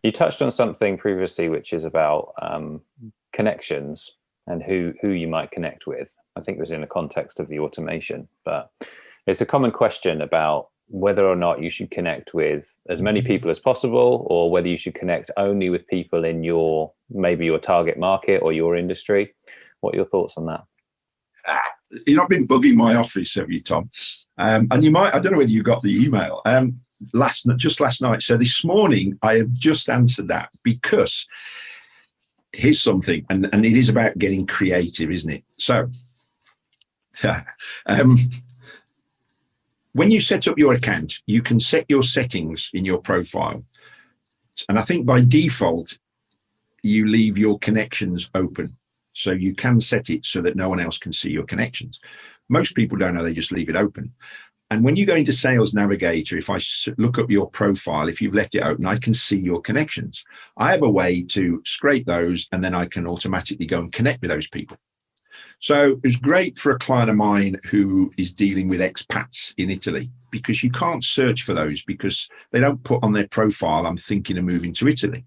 You touched on something previously, which is about connections and who you might connect with. I think it was in the context of the automation, but it's a common question about whether or not you should connect with as many people as possible, or whether you should connect only with people in maybe your target market or your industry. What are your thoughts on that? You've not been bugging my office, have you, Tom? And you might, I don't know whether you got the email last night. So this morning, I have just answered that, because here's something, and it is about getting creative, isn't it? So when you set up your account, you can set your settings in your profile. And I think by default, you leave your connections open. So you can set it so that no one else can see your connections. Most people don't know, they just leave it open. And when you go into Sales Navigator, if I look up your profile, if you've left it open, I can see your connections. I have a way to scrape those, and then I can automatically go and connect with those people. So it's great for a client of mine who is dealing with expats in Italy, because you can't search for those because they don't put on their profile, I'm thinking of moving to Italy.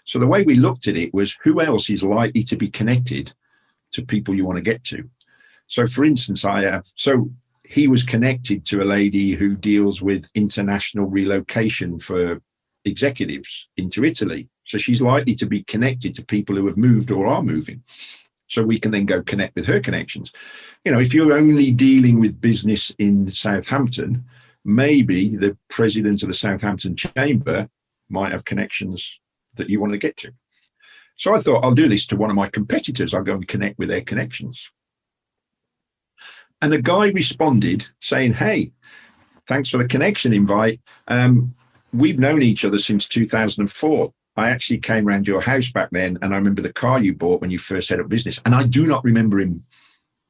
So the way we looked at it was, who else is likely to be connected to people you want to get to? So for instance, he was connected to a lady who deals with international relocation for executives into Italy. So she's likely to be connected to people who have moved or are moving. So we can then go connect with her connections. You know, if you're only dealing with business in Southampton, maybe the president of the Southampton Chamber might have connections that you want to get to. So I thought, I'll do this to one of my competitors. I'll go and connect with their connections. And the guy responded saying, hey, thanks for the connection invite. We've known each other since 2004. I actually came around your house back then, and I remember the car you bought when you first set up business. And I do not remember him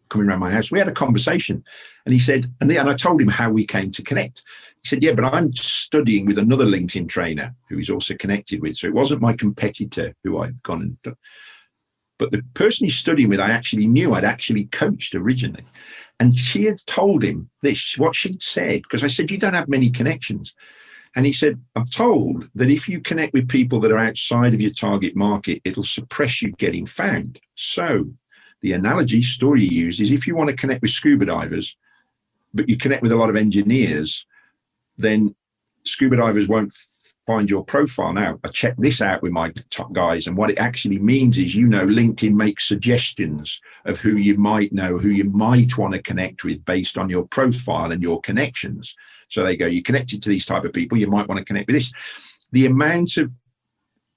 coming around my house. We had a conversation, and he said, and I told him how we came to connect. He said, yeah, but I'm studying with another LinkedIn trainer who he's also connected with. So it wasn't my competitor who I'd gone and done. But the person he's studying with, I actually knew. I'd actually coached originally. And she had told him this, what she'd said, because I said, you don't have many connections. And he said, I'm told that if you connect with people that are outside of your target market, it'll suppress you getting found. So the analogy story you use is, if you want to connect with scuba divers, but you connect with a lot of engineers, then scuba divers won't find your profile. Now, I checked this out with my top guys, and what it actually means is, LinkedIn makes suggestions of who you might know, who you might want to connect with based on your profile and your connections. So they go, you're connected to these type of people, you might want to connect with this. The amount of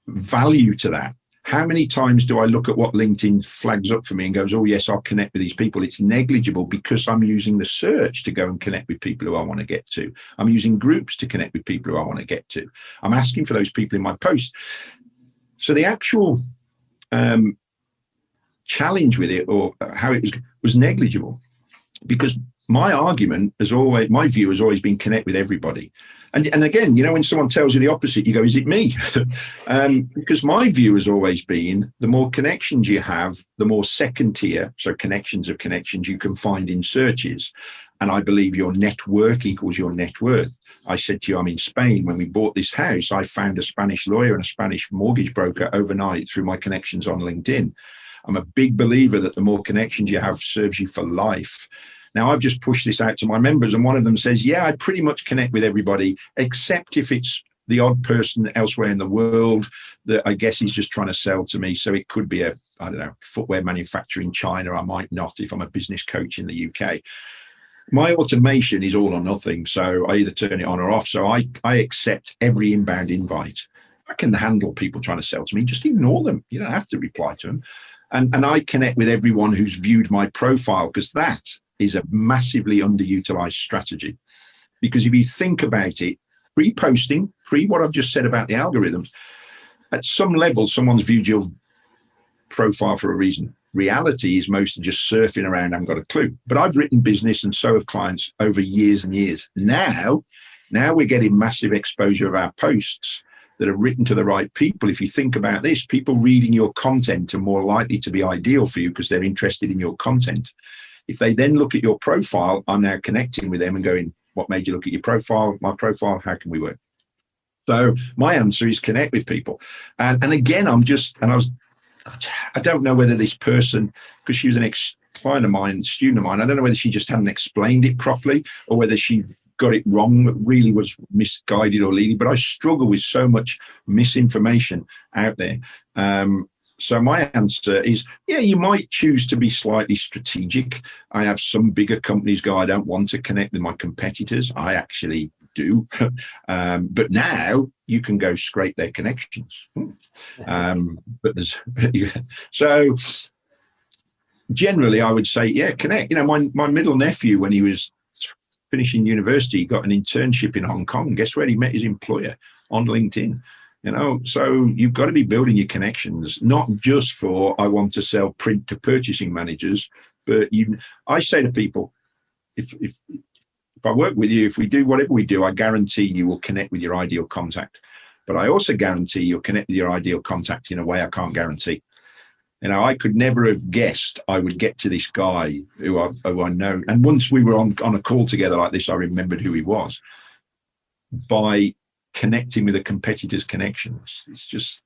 value to that, how many times do I look at what LinkedIn flags up for me and goes, oh yes, I'll connect with these people? It's negligible, because I'm using the search to go and connect with people who I want to get to. I'm using groups to connect with people who I want to get to. I'm asking for those people in my post. So the actual challenge with it, or how it was negligible, because my argument has always, my view has always been, connect with everybody. And again, when someone tells you the opposite, you go, is it me? Because my view has always been, the more connections you have, the more second tier, so connections of connections, you can find in searches. And I believe your network equals your net worth. I said to you, I'm in Spain. When we bought this house, I found a Spanish lawyer and a Spanish mortgage broker overnight through my connections on LinkedIn. I'm a big believer that the more connections you have serves you for life. Now, I've just pushed this out to my members, and one of them says, yeah, I pretty much connect with everybody, except if it's the odd person elsewhere in the world that I guess he's just trying to sell to me. So it could be a, I don't know, footwear manufacturer in China. I might not, if I'm a business coach in the UK. My automation is all or nothing. So I either turn it on or off. So I accept every inbound invite. I can handle people trying to sell to me. Just ignore them. You don't have to reply to them. And I connect with everyone who's viewed my profile, because that is a massively underutilized strategy. Because if you think about it, pre-posting, what I've just said about the algorithms, at some level, someone's viewed your profile for a reason. Reality is most just surfing around, I haven't got a clue. But I've written business, and so have clients, over years and years. Now we're getting massive exposure of our posts that are written to the right people. If you think about this, people reading your content are more likely to be ideal for you because they're interested in your content. If they then look at your profile, I'm now connecting with them and going, what made you look at your profile, my profile, how can we work? So my answer is connect with people. And again, I don't know whether this person, because she was an client of mine, student of mine, I don't know whether she just hadn't explained it properly or whether she got it wrong, really was misguided or leading, but I struggle with so much misinformation out there. So my answer is, yeah, you might choose to be slightly strategic. I have some bigger companies go, I don't want to connect with my competitors. I actually do. But now you can go scrape their connections. But there's so generally I would say, yeah, connect. My middle nephew, when he was finishing university, he got an internship in Hong Kong. Guess where he met his employer? On LinkedIn. So you've got to be building your connections, not just for, I want to sell print to purchasing managers, but I say to people, if I work with you, if we do whatever we do, I guarantee you will connect with your ideal contact. But I also guarantee you'll connect with your ideal contact in a way I can't guarantee. I could never have guessed I would get to this guy who I know. And once we were on a call together like this, I remembered who he was by connecting with a competitor's connections. It's just